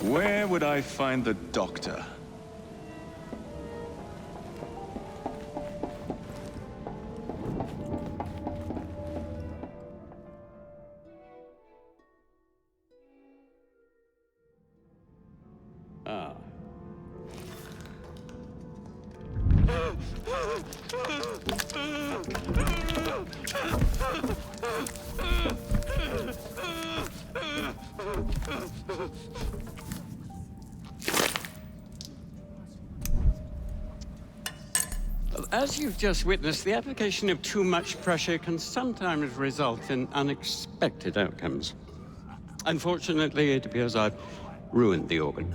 Where would I find the doctor? Ah. As you've just witnessed, the application of too much pressure can sometimes result in unexpected outcomes. Unfortunately, it appears I've ruined the organ.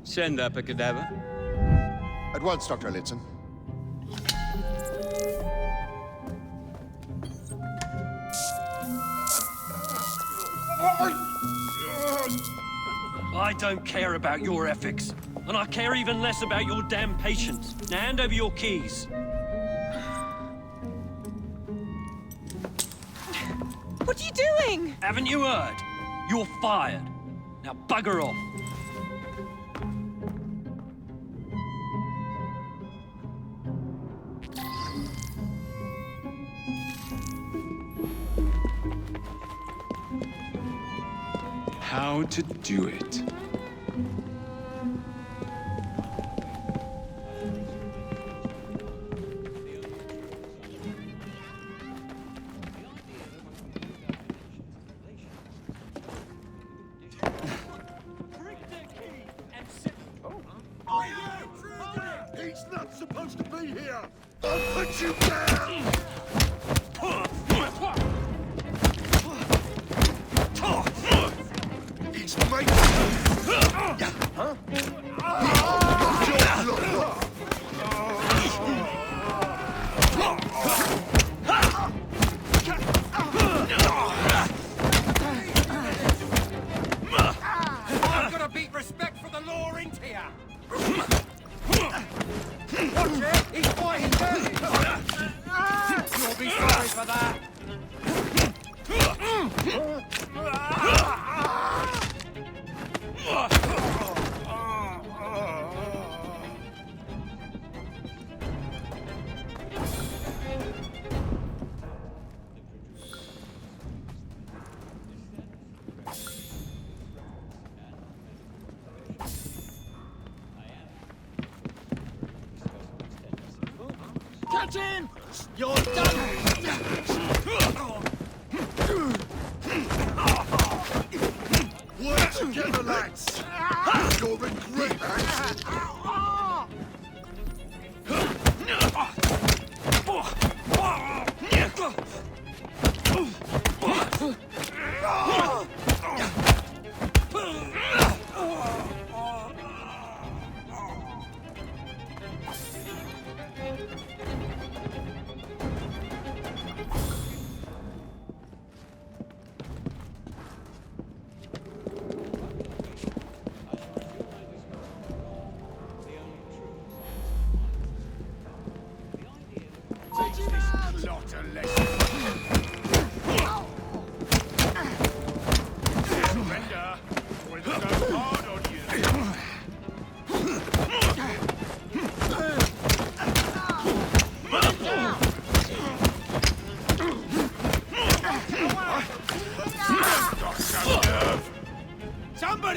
Send up a cadaver. At once, Dr. Elliotson. I don't care about your ethics, and I care even less about your damn patience. Now hand over your keys. What are you doing? Haven't you heard? You're fired. Now bugger off. How to do it. He's not supposed to be here! I'll put you down! He's making... Huh? I've got to beat respect for the law into here! Watch it! He's fighting dirty! You'll be sorry for that! Catch him! You're done! Work together, lads! You'll regret that!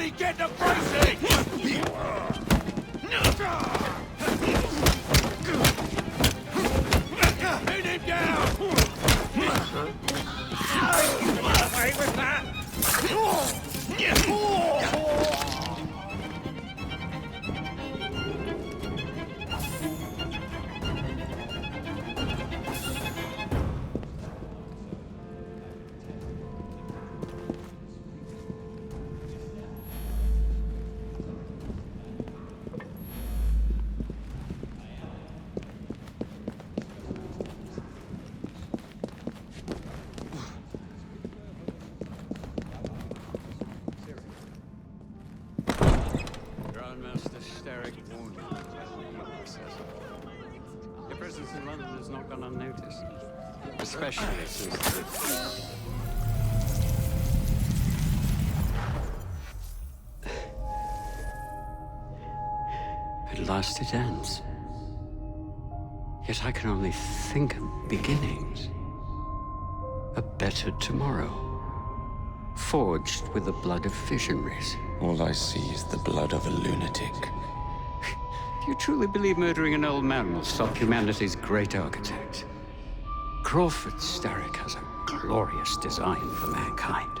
Somebody get the bracing! Pin him down! Away with that! Grandmaster Starrick warned me that will be accessible. Your presence in London has not gone unnoticed, especially since the... At last it ends. Yet I can only think of beginnings. A better tomorrow, forged with the blood of visionaries. All I see is the blood of a lunatic. Do you truly believe murdering an old man will stop humanity's great architect? Crawford Starrick has a glorious design for mankind.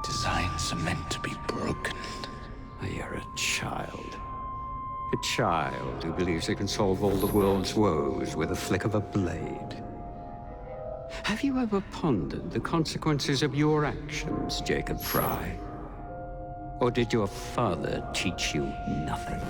Designs are meant to be broken. You're a child. A child who believes it can solve all the world's woes with a flick of a blade. Have you ever pondered the consequences of your actions, Jacob Fry? Or did your father teach you nothing?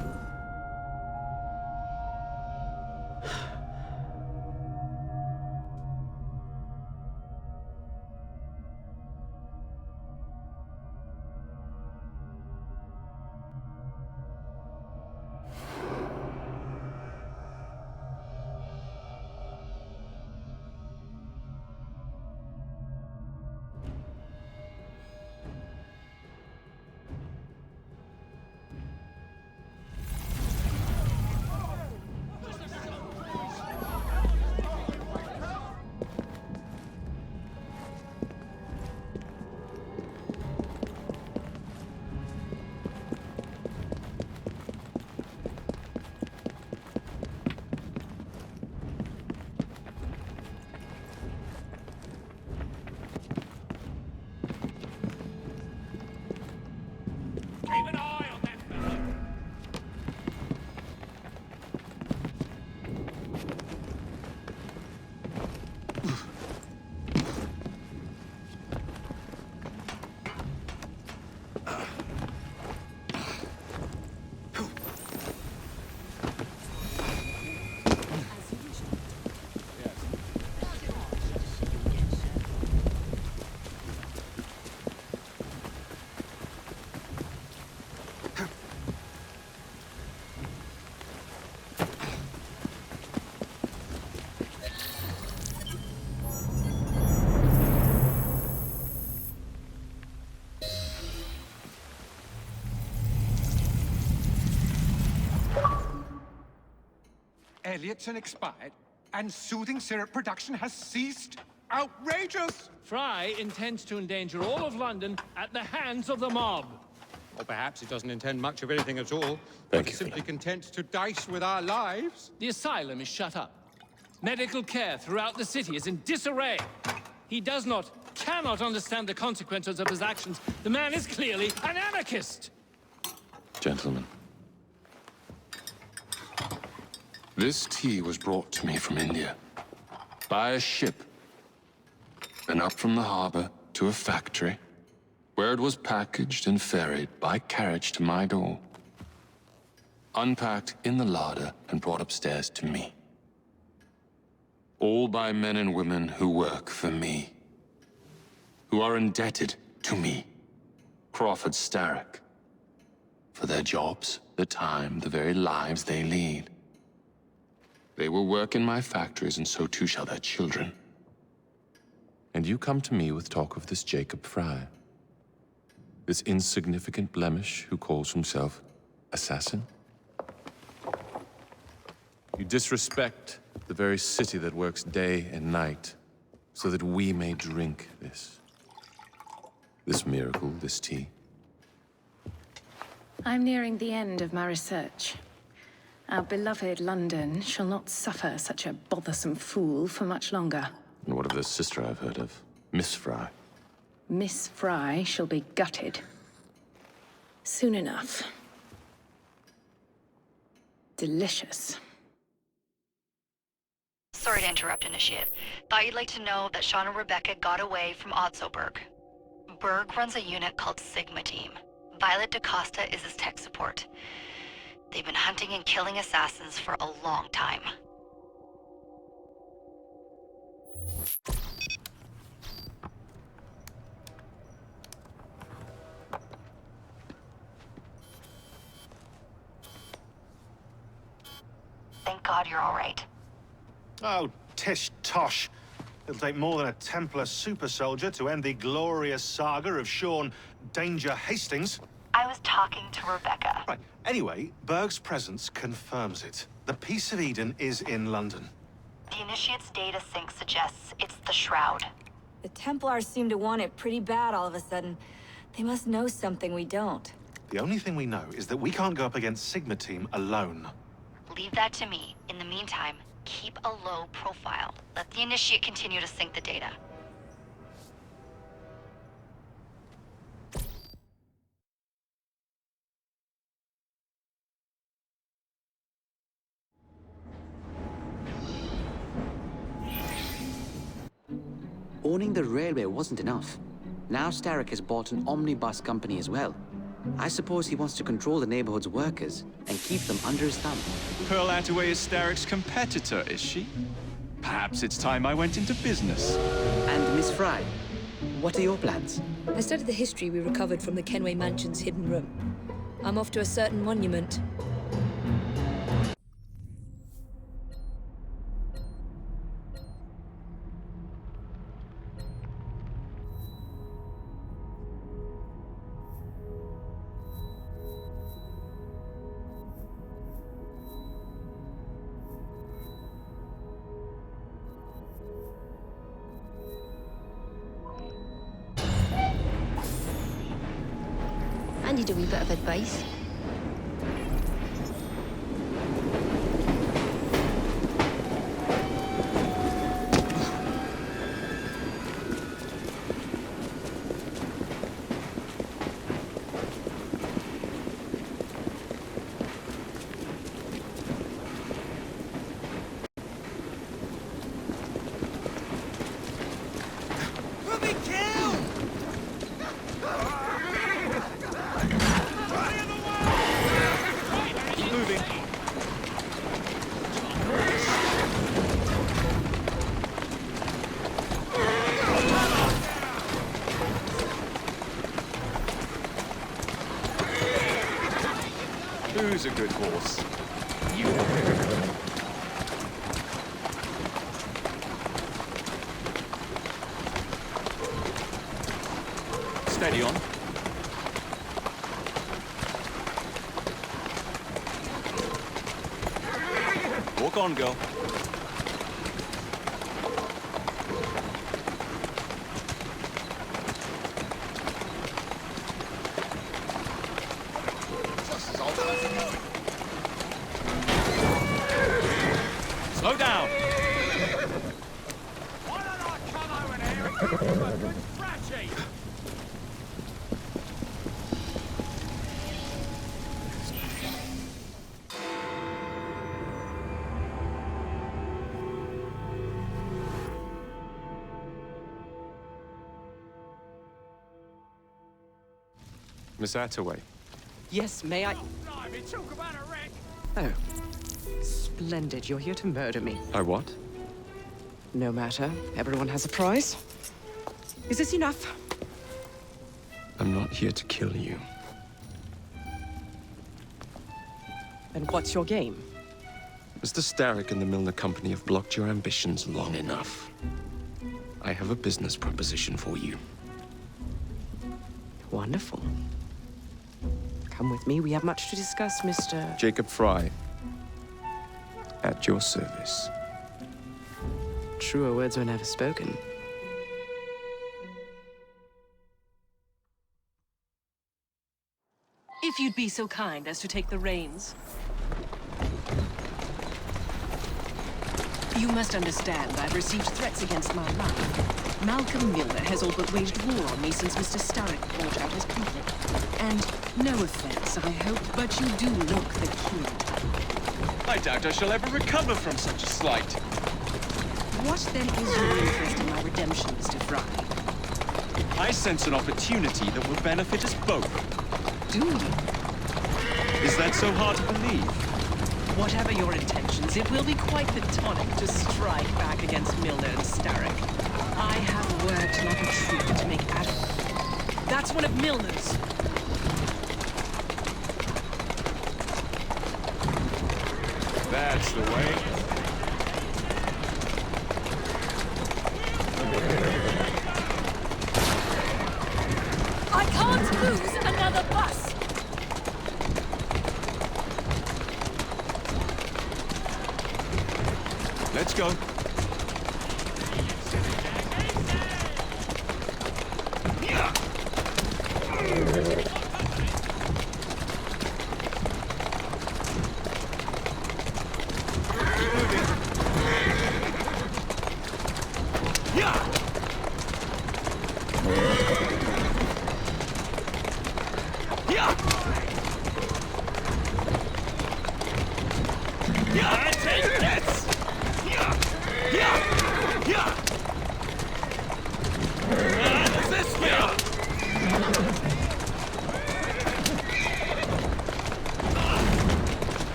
Elliotson expired, and soothing syrup production has ceased? Outrageous! Fry intends to endanger all of London at the hands of the mob. Or perhaps he doesn't intend much of anything at all. Thank He's you, simply content to dice with our lives. The asylum is shut up. Medical care throughout the city is in disarray. He cannot understand the consequences of his actions. The man is clearly an anarchist! Gentlemen. This tea was brought to me from India. By a ship. And up from the harbor to a factory, where it was packaged and ferried by carriage to my door. Unpacked in the larder and brought upstairs to me. All by men and women who work for me. Who are indebted to me, Crawford Starrick. For their jobs, the time, the very lives they lead. They will work in my factories, and so too shall their children. And you come to me with talk of this Jacob Fry. This insignificant blemish who calls himself assassin? You disrespect the very city that works day and night so that we may drink this miracle, this tea. I'm nearing the end of my research. Our beloved London shall not suffer such a bothersome fool for much longer. And what of this sister I've heard of? Miss Fry. Miss Fry shall be gutted. Soon enough. Delicious. Sorry to interrupt, Initiate. Thought you'd like to know that Sean and Rebecca got away from Otzoberg. Berg runs a unit called Sigma Team. Violet DaCosta is his tech support. They've been hunting and killing assassins for a long time. Thank God you're all right. Oh, tish tosh. It'll take more than a Templar super soldier to end the glorious saga of Sean Danger Hastings. I was talking to Rebecca. Right. Anyway, Berg's presence confirms it. The Peace of Eden is in London. The Initiate's data sync suggests it's the Shroud. The Templars seem to want it pretty bad all of a sudden. They must know something we don't. The only thing we know is that we can't go up against Sigma Team alone. Leave that to me. In the meantime, keep a low profile. Let the Initiate continue to sync the data. Owning the railway wasn't enough. Now Starrick has bought an omnibus company as well. I suppose he wants to control the neighborhood's workers and keep them under his thumb. Pearl Attaway is Starrick's competitor, is she? Perhaps it's time I went into business. And Miss Fry, what are your plans? I studied the history we recovered from the Kenway Mansion's hidden room. I'm off to a certain monument. I need a wee bit of advice. Who's a good horse? You. Steady on. Walk on, girl. Slow down. Why don't I come over here and give you a good scratchy? Miss Attaway. Yes, may I? Blimey, talk about a wreck! Oh. Splendid. You're here to murder me. I what? No matter. Everyone has a price. Is this enough? I'm not here to kill you. Then what's your game? Mr. Starrick and the Milner Company have blocked your ambitions long enough. I have a business proposition for you. Wonderful. Come with me. We have much to discuss, Mr. Jacob Fry. At your service. Truer words were never spoken. If you'd be so kind as to take the reins. You must understand, I've received threats against my life. Malcolm Milner has all but waged war on me since Mr. Starrick brought out his company. And no offense, I hope, but you do look the kid. I doubt I shall ever recover from such a slight. What then is your interest in my redemption, Mr. Fry? I sense an opportunity that will benefit us both. Do you? Is that so hard to believe? Whatever your intentions, it will be quite the tonic to strike back against Milner and Starrick. I have worked like a tree to make Adam. That's one of Milner's. That's the way. I can't lose another bus! Let's go.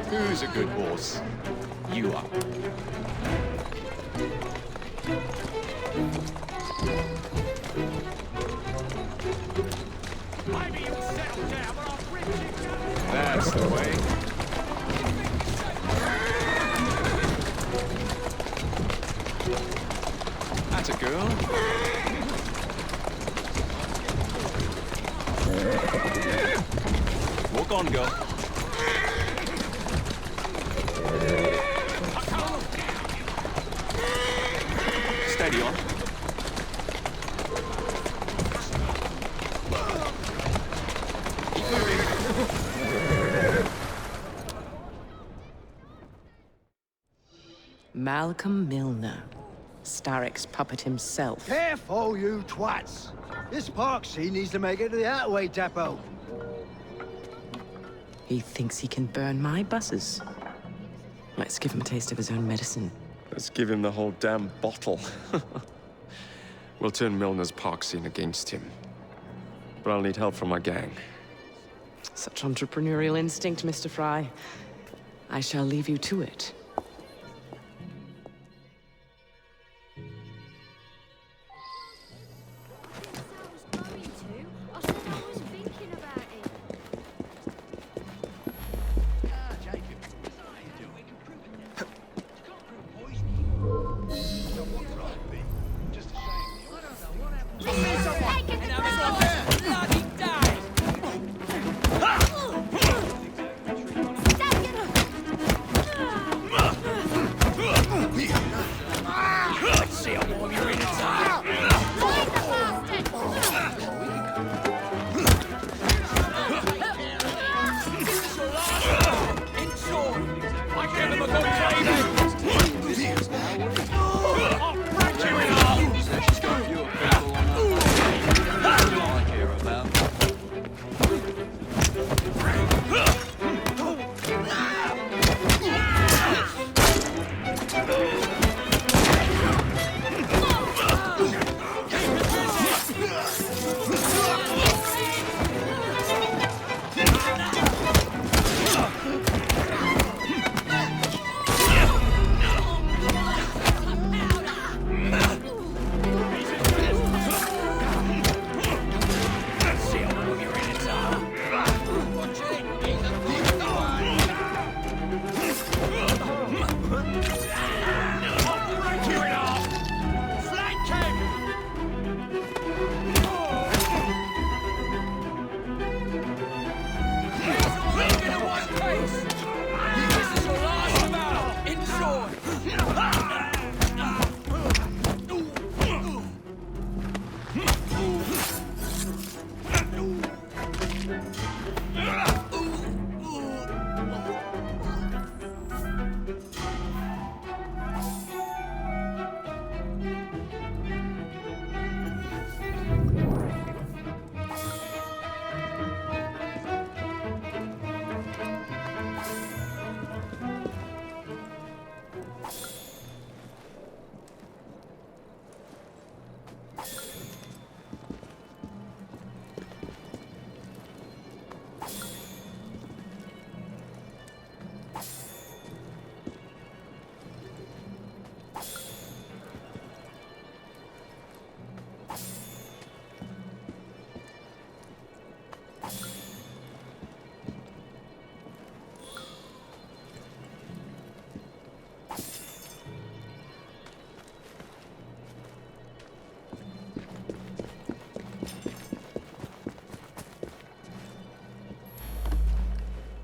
Who's a good horse? You are. That's the way. That's a girl. Walk on, girl. Steady on. Keep moving. Malcolm Milner, Starrick's puppet himself. Careful, you twats! This park scene needs to make it to the Attaway depot. He thinks he can burn my buses. Let's give him a taste of his own medicine. Let's give him the whole damn bottle. We'll turn Milner's park scene against him. But I'll need help from my gang. Such entrepreneurial instinct, Mr. Fry. I shall leave you to it.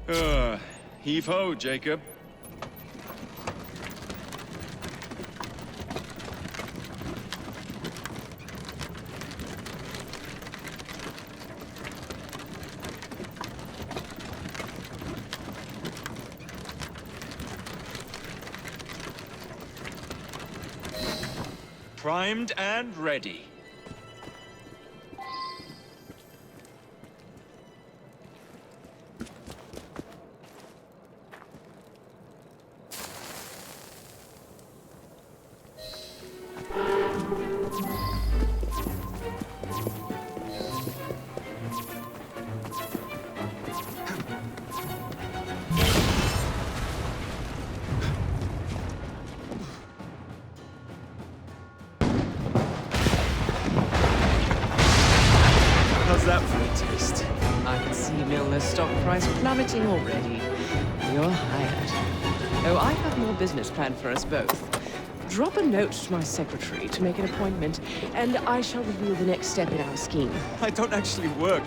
Heave-ho, Jacob. Primed and ready. How's that for a taste? I can see Milner's stock price plummeting already. You're hired. Oh, I have more business planned for us both. Drop a note to my secretary to make an appointment, and I shall reveal the next step in our scheme. I don't actually work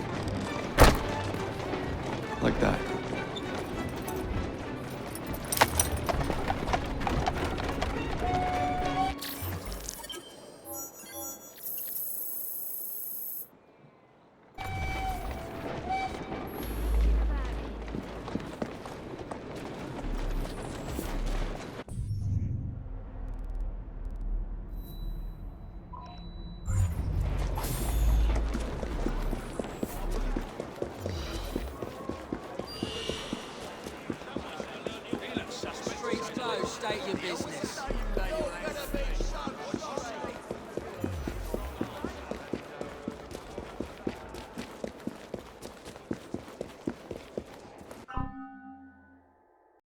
like that. Street's closed, state your business.